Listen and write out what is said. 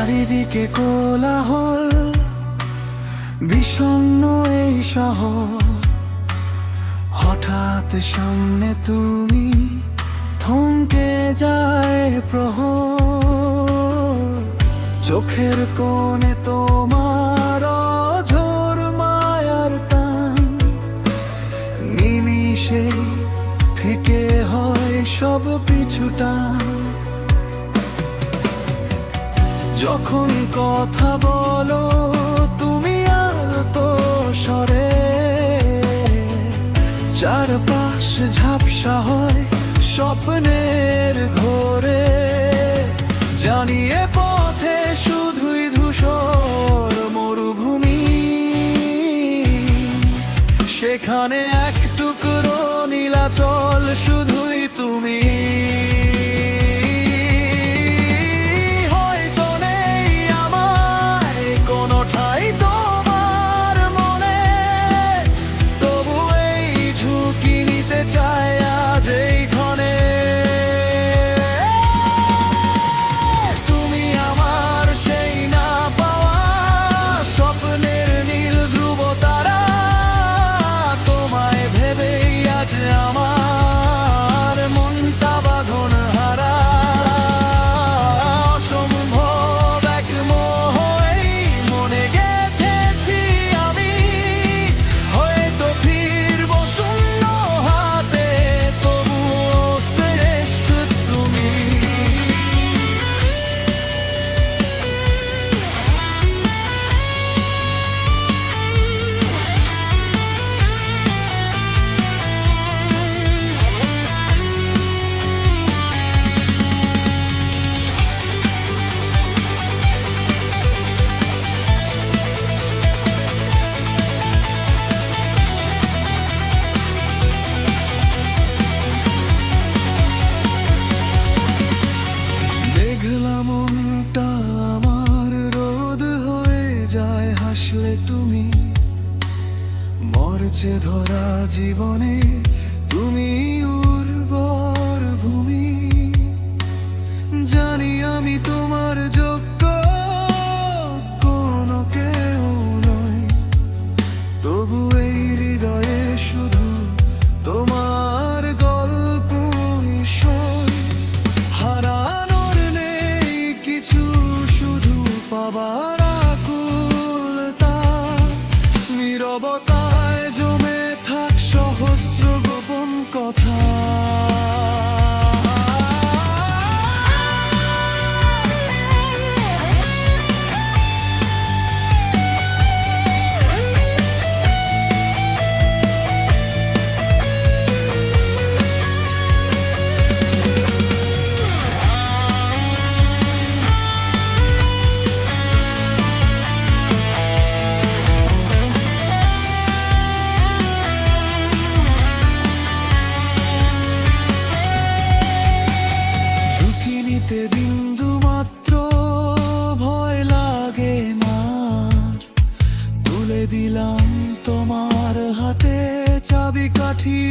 চারিদিকে কোলাহল, বিষণ্ণ এই শহর। হঠাৎ সামনে তুমি, থমকে যায় প্রহর। চোখের কোণে তোমার অঝোর মায়ার টান, নিমিষে ফিকে হয় সব পিছুটা। যখন কথা বলো তুমি আলতো স্বরে, চারপাশ ঝাপসা হয় স্বপ্নের ঘোরে। জানিয়ে পথে শুধুই ধূসর মরুভূমি, সেখানে এক টুকরো নীলাচল শুধুই তুমি। আমার মনটা বাঁধন হারা, অসম্ভব এক মোহ এই মনে গেঁথেছি আমি। হয়তো ফিরবো শূন্য হাতে, তবুও শ্রেষ্ঠ তুমি। মনটা আমার রোদ হয়ে যায় হাসলে তুমি। মরছে ধরা জীবনে তুমি উর্বর ভূমি। জানি আমি তোমার যোগ্য কোনো কেউ নই, তবু এই হৃদয়ে শুধু তোমার গল্পই সই। হারানোর নেই কিছু, শুধু পাবার আকুলতা। নীরবতায় জমে থাক সহস্র গোপন কথা। বিন্দু মাত্র ভয় লাগে না, তুলে দিলাম তোমার হাতে চাবিকাঠি।